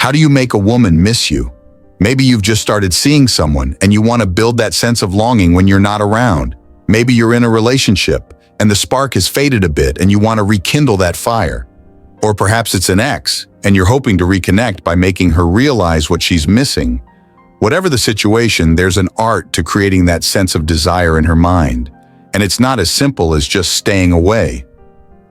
How do you make a woman miss you? Maybe you've just started seeing someone and you want to build that sense of longing when you're not around. Maybe you're in a relationship and the spark has faded a bit and you want to rekindle that fire. Or perhaps it's an ex and you're hoping to reconnect by making her realize what she's missing. Whatever the situation, there's an art to creating that sense of desire in her mind. And it's not as simple as just staying away.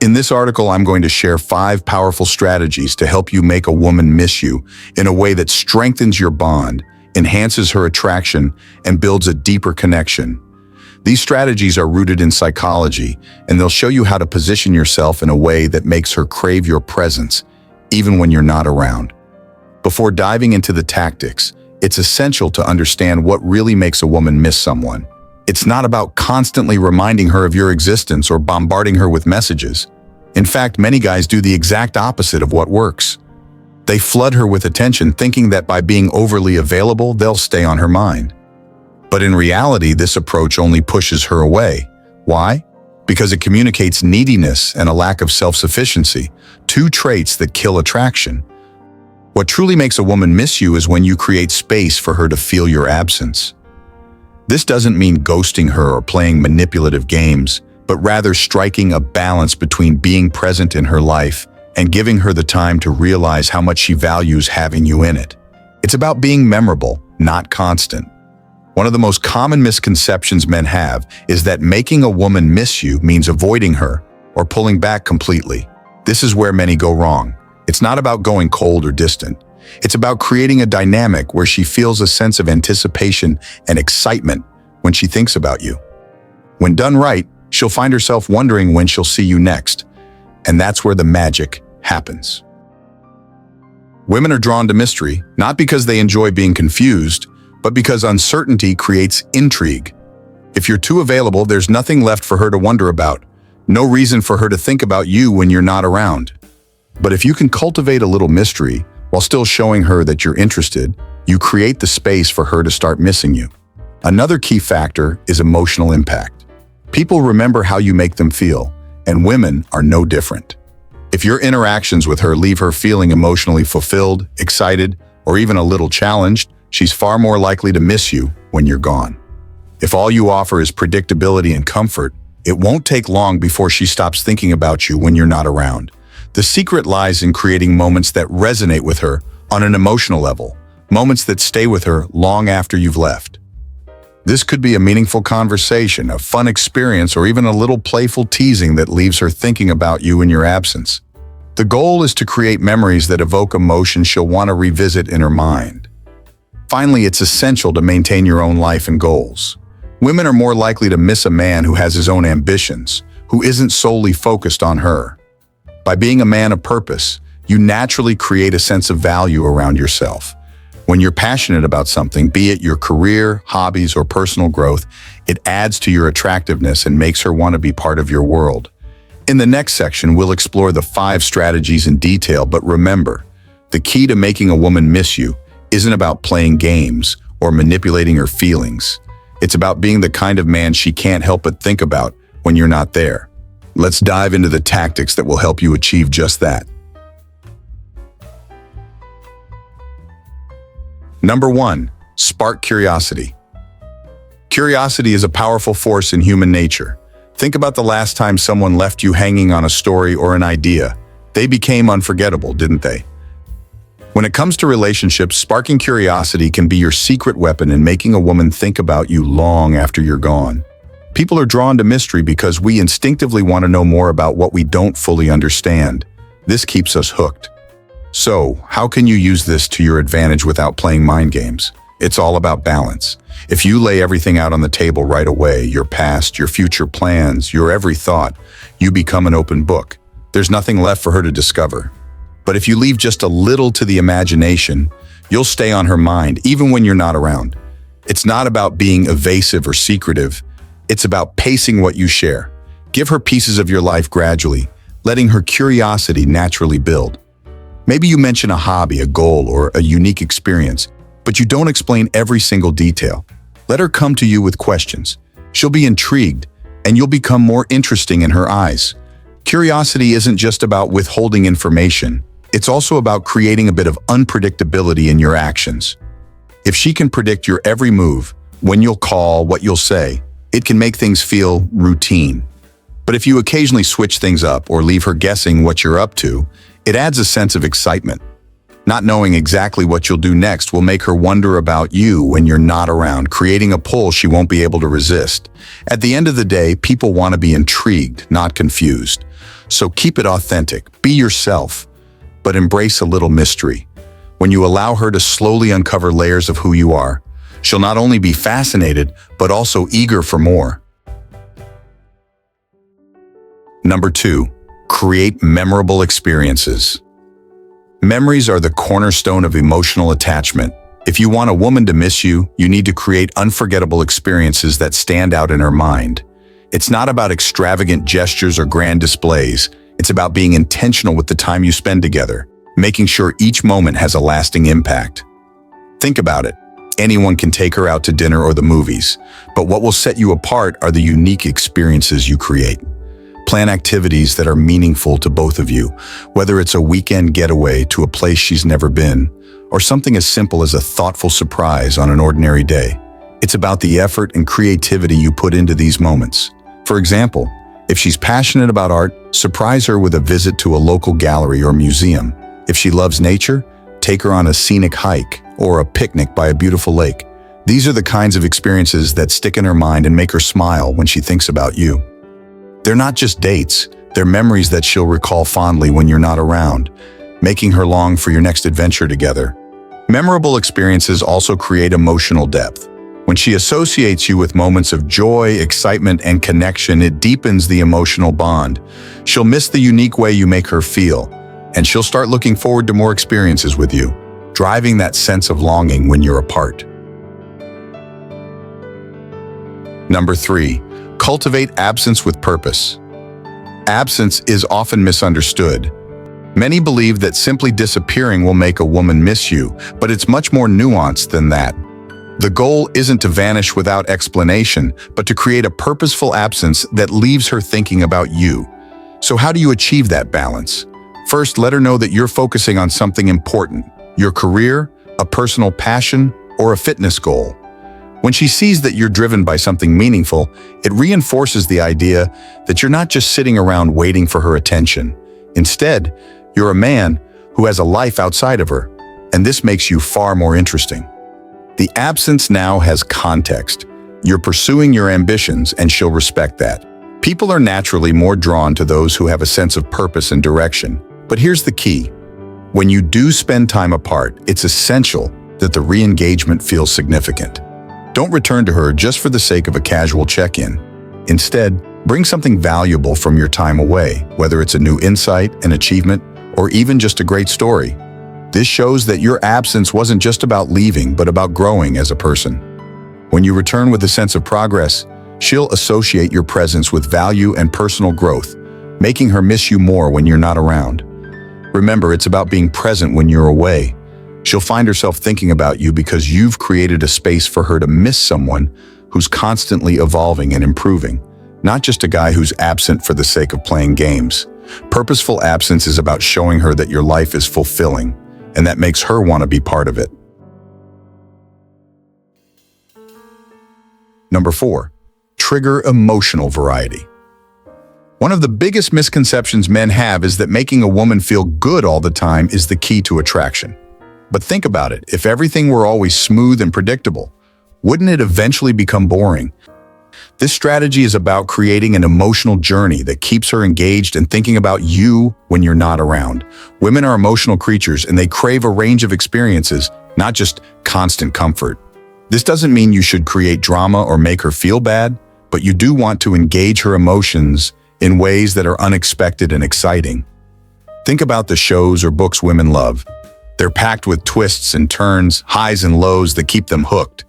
In this article, I'm going to share 5 powerful strategies to help you make a woman miss you in a way that strengthens your bond, enhances her attraction, and builds a deeper connection. These strategies are rooted in psychology, and they'll show you how to position yourself in a way that makes her crave your presence, even when you're not around. Before diving into the tactics, it's essential to understand what really makes a woman miss someone. It's not about constantly reminding her of your existence or bombarding her with messages. In fact, many guys do the exact opposite of what works. They flood her with attention, thinking that by being overly available, they'll stay on her mind. But in reality, this approach only pushes her away. Why? Because it communicates neediness and a lack of self-sufficiency, 2 traits that kill attraction. What truly makes a woman miss you is when you create space for her to feel your absence. This doesn't mean ghosting her or playing manipulative games, but rather striking a balance between being present in her life and giving her the time to realize how much she values having you in it. It's about being memorable, not constant. One of the most common misconceptions men have is that making a woman miss you means avoiding her or pulling back completely. This is where many go wrong. It's not about going cold or distant. It's about creating a dynamic where she feels a sense of anticipation and excitement when she thinks about you. When done right, she'll find herself wondering when she'll see you next. And that's where the magic happens. Women are drawn to mystery, not because they enjoy being confused, but because uncertainty creates intrigue. If you're too available, there's nothing left for her to wonder about. No reason for her to think about you when you're not around. But if you can cultivate a little mystery, while still showing her that you're interested, you create the space for her to start missing you. Another key factor is emotional impact. People remember how you make them feel, and women are no different. If your interactions with her leave her feeling emotionally fulfilled, excited, or even a little challenged, she's far more likely to miss you when you're gone. If all you offer is predictability and comfort, it won't take long before she stops thinking about you when you're not around. The secret lies in creating moments that resonate with her on an emotional level, moments that stay with her long after you've left. This could be a meaningful conversation, a fun experience, or even a little playful teasing that leaves her thinking about you in your absence. The goal is to create memories that evoke emotion she'll want to revisit in her mind. Finally, it's essential to maintain your own life and goals. Women are more likely to miss a man who has his own ambitions, who isn't solely focused on her. By being a man of purpose, you naturally create a sense of value around yourself. When you're passionate about something, be it your career, hobbies, or personal growth, it adds to your attractiveness and makes her want to be part of your world. In the next section, we'll explore the 5 strategies in detail, but remember, the key to making a woman miss you isn't about playing games or manipulating her feelings. It's about being the kind of man she can't help but think about when you're not there. Let's dive into the tactics that will help you achieve just that. Number 1, spark curiosity. Curiosity is a powerful force in human nature. Think about the last time someone left you hanging on a story or an idea. They became unforgettable, didn't they? When it comes to relationships, sparking curiosity can be your secret weapon in making a woman think about you long after you're gone. People are drawn to mystery because we instinctively want to know more about what we don't fully understand. This keeps us hooked. So, how can you use this to your advantage without playing mind games? It's all about balance. If you lay everything out on the table right away, your past, your future plans, your every thought, you become an open book. There's nothing left for her to discover. But if you leave just a little to the imagination, you'll stay on her mind even when you're not around. It's not about being evasive or secretive. It's about pacing what you share. Give her pieces of your life gradually, letting her curiosity naturally build. Maybe you mention a hobby, a goal, or a unique experience, but you don't explain every single detail. Let her come to you with questions. She'll be intrigued, and you'll become more interesting in her eyes. Curiosity isn't just about withholding information. It's also about creating a bit of unpredictability in your actions. If she can predict your every move, when you'll call, what you'll say, it can make things feel routine. But if you occasionally switch things up or leave her guessing what you're up to, it adds a sense of excitement. Not knowing exactly what you'll do next will make her wonder about you when you're not around, creating a pull she won't be able to resist. At the end of the day, people want to be intrigued, not confused. So keep it authentic, be yourself, but embrace a little mystery. When you allow her to slowly uncover layers of who you are, she'll not only be fascinated, but also eager for more. Number 2, create memorable experiences. Memories are the cornerstone of emotional attachment. If you want a woman to miss you, you need to create unforgettable experiences that stand out in her mind. It's not about extravagant gestures or grand displays. It's about being intentional with the time you spend together, making sure each moment has a lasting impact. Think about it. Anyone can take her out to dinner or the movies, but what will set you apart are the unique experiences you create. Plan activities that are meaningful to both of you, whether it's a weekend getaway to a place she's never been, or something as simple as a thoughtful surprise on an ordinary day. It's about the effort and creativity you put into these moments. For example, if she's passionate about art, surprise her with a visit to a local gallery or museum. If she loves nature, take her on a scenic hike or a picnic by a beautiful lake. These are the kinds of experiences that stick in her mind and make her smile when she thinks about you. They're not just dates, they're memories that she'll recall fondly when you're not around, making her long for your next adventure together. Memorable experiences also create emotional depth. When she associates you with moments of joy, excitement, and connection, it deepens the emotional bond. She'll miss the unique way you make her feel, and she'll start looking forward to more experiences with you, driving that sense of longing when you're apart. Number 3, cultivate absence with purpose. Absence is often misunderstood. Many believe that simply disappearing will make a woman miss you, but it's much more nuanced than that. The goal isn't to vanish without explanation, but to create a purposeful absence that leaves her thinking about you. So how do you achieve that balance? First, let her know that you're focusing on something important, your career, a personal passion, or a fitness goal. When she sees that you're driven by something meaningful, it reinforces the idea that you're not just sitting around waiting for her attention. Instead, you're a man who has a life outside of her, and this makes you far more interesting. The absence now has context. You're pursuing your ambitions, and she'll respect that. People are naturally more drawn to those who have a sense of purpose and direction. But here's the key. When you do spend time apart, it's essential that the re-engagement feels significant. Don't return to her just for the sake of a casual check-in. Instead, bring something valuable from your time away, whether it's a new insight, an achievement, or even just a great story. This shows that your absence wasn't just about leaving, but about growing as a person. When you return with a sense of progress, she'll associate your presence with value and personal growth, making her miss you more when you're not around. Remember, it's about being present when you're away. She'll find herself thinking about you because you've created a space for her to miss someone who's constantly evolving and improving, not just a guy who's absent for the sake of playing games. Purposeful absence is about showing her that your life is fulfilling, and that makes her want to be part of it. Number 4, trigger emotional variety. One of the biggest misconceptions men have is that making a woman feel good all the time is the key to attraction. But think about it, if everything were always smooth and predictable, wouldn't it eventually become boring? This strategy is about creating an emotional journey that keeps her engaged and thinking about you when you're not around. Women are emotional creatures and they crave a range of experiences, not just constant comfort. This doesn't mean you should create drama or make her feel bad, but you do want to engage her emotions in ways that are unexpected and exciting. Think about the shows or books women love. They're packed with twists and turns, highs and lows that keep them hooked.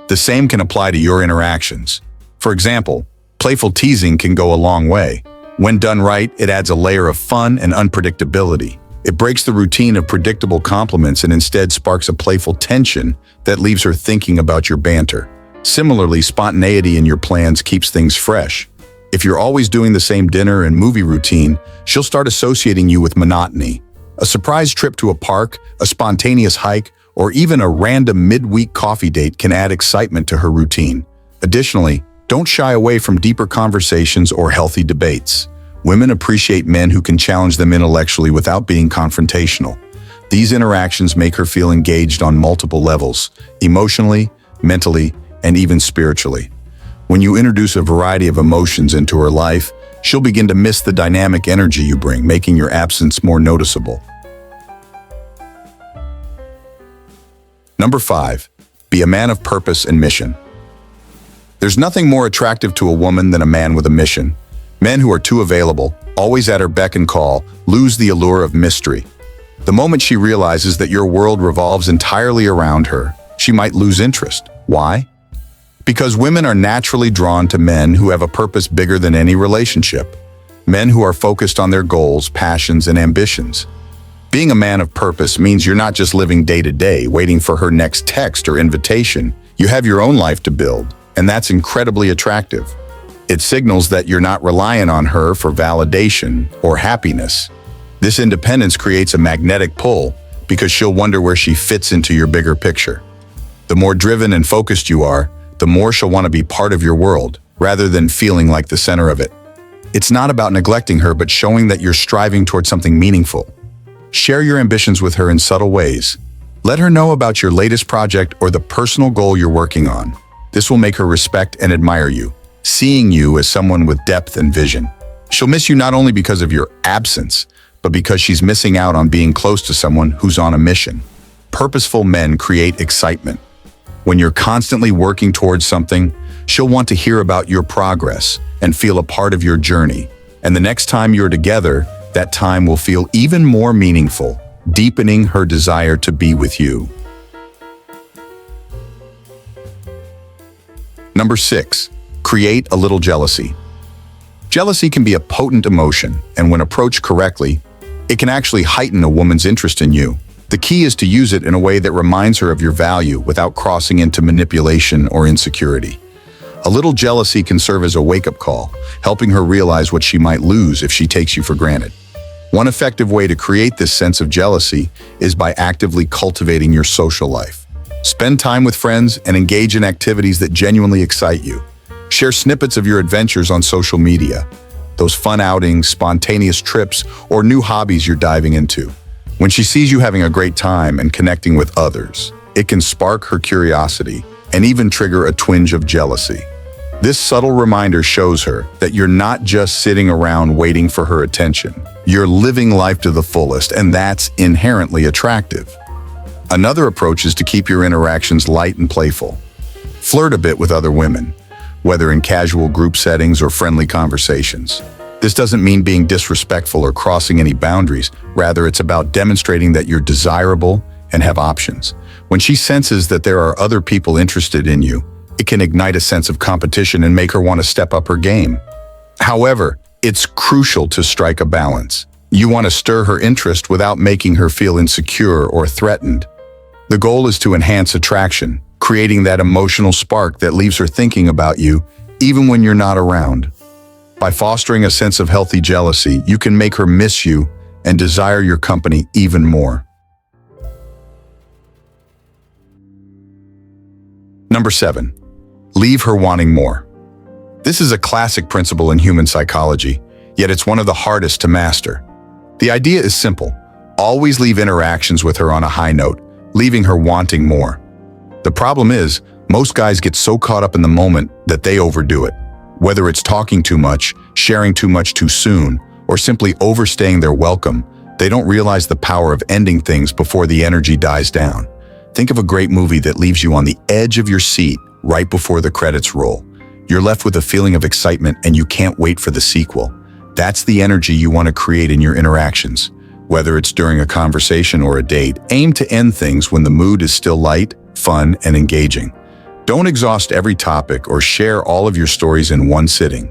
The same can apply to your interactions. For example, playful teasing can go a long way. When done right, it adds a layer of fun and unpredictability. It breaks the routine of predictable compliments and instead sparks a playful tension that leaves her thinking about your banter. Similarly, spontaneity in your plans keeps things fresh. If you're always doing the same dinner and movie routine, she'll start associating you with monotony. A surprise trip to a park, a spontaneous hike, or even a random midweek coffee date can add excitement to her routine. Additionally, don't shy away from deeper conversations or healthy debates. Women appreciate men who can challenge them intellectually without being confrontational. These interactions make her feel engaged on multiple levels, emotionally, mentally, and even spiritually. When you introduce a variety of emotions into her life, she'll begin to miss the dynamic energy you bring, making your absence more noticeable. Number 5, be a man of purpose and mission. There's nothing more attractive to a woman than a man with a mission. Men who are too available, always at her beck and call, lose the allure of mystery. The moment she realizes that your world revolves entirely around her, she might lose interest. Why? Because women are naturally drawn to men who have a purpose bigger than any relationship. Men who are focused on their goals, passions, and ambitions. Being a man of purpose means you're not just living day to day, waiting for her next text or invitation. You have your own life to build, and that's incredibly attractive. It signals that you're not reliant on her for validation or happiness. This independence creates a magnetic pull because she'll wonder where she fits into your bigger picture. The more driven and focused you are, the more she'll want to be part of your world, rather than feeling like the center of it. It's not about neglecting her, but showing that you're striving toward something meaningful. Share your ambitions with her in subtle ways. Let her know about your latest project or the personal goal you're working on. This will make her respect and admire you, seeing you as someone with depth and vision. She'll miss you not only because of your absence, but because she's missing out on being close to someone who's on a mission. Purposeful men create excitement. When you're constantly working towards something, she'll want to hear about your progress and feel a part of your journey. And the next time you're together, that time will feel even more meaningful, deepening her desire to be with you. Number 6, create a little jealousy. Jealousy can be a potent emotion, and when approached correctly, it can actually heighten a woman's interest in you. The key is to use it in a way that reminds her of your value without crossing into manipulation or insecurity. A little jealousy can serve as a wake-up call, helping her realize what she might lose if she takes you for granted. One effective way to create this sense of jealousy is by actively cultivating your social life. Spend time with friends and engage in activities that genuinely excite you. Share snippets of your adventures on social media, those fun outings, spontaneous trips, or new hobbies you're diving into. When she sees you having a great time and connecting with others, it can spark her curiosity and even trigger a twinge of jealousy. This subtle reminder shows her that you're not just sitting around waiting for her attention. You're living life to the fullest, and that's inherently attractive. Another approach is to keep your interactions light and playful. Flirt a bit with other women, whether in casual group settings or friendly conversations. This doesn't mean being disrespectful or crossing any boundaries. Rather, it's about demonstrating that you're desirable and have options. When she senses that there are other people interested in you, it can ignite a sense of competition and make her want to step up her game. However, it's crucial to strike a balance. You want to stir her interest without making her feel insecure or threatened. The goal is to enhance attraction, creating that emotional spark that leaves her thinking about you even when you're not around. By fostering a sense of healthy jealousy, you can make her miss you and desire your company even more. Number 7, leave her wanting more. This is a classic principle in human psychology, yet it's one of the hardest to master. The idea is simple. Always leave interactions with her on a high note, leaving her wanting more. The problem is, most guys get so caught up in the moment that they overdo it. Whether it's talking too much, sharing too much too soon, or simply overstaying their welcome, they don't realize the power of ending things before the energy dies down. Think of a great movie that leaves you on the edge of your seat right before the credits roll. You're left with a feeling of excitement and you can't wait for the sequel. That's the energy you want to create in your interactions. Whether it's during a conversation or a date, aim to end things when the mood is still light, fun, and engaging. Don't exhaust every topic or share all of your stories in one sitting.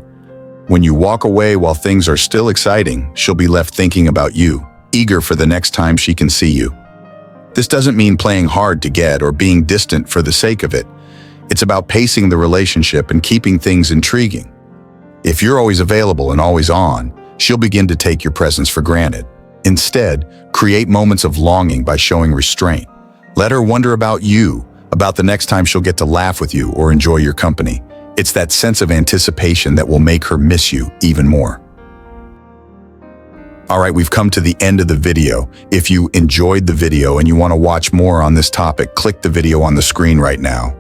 When you walk away while things are still exciting, she'll be left thinking about you, eager for the next time she can see you. This doesn't mean playing hard to get or being distant for the sake of it. It's about pacing the relationship and keeping things intriguing. If you're always available and always on, she'll begin to take your presence for granted. Instead, create moments of longing by showing restraint. Let her wonder about you, about the next time she'll get to laugh with you or enjoy your company. It's that sense of anticipation that will make her miss you even more. All right, we've come to the end of the video. If you enjoyed the video and you want to watch more on this topic, click the video on the screen right now.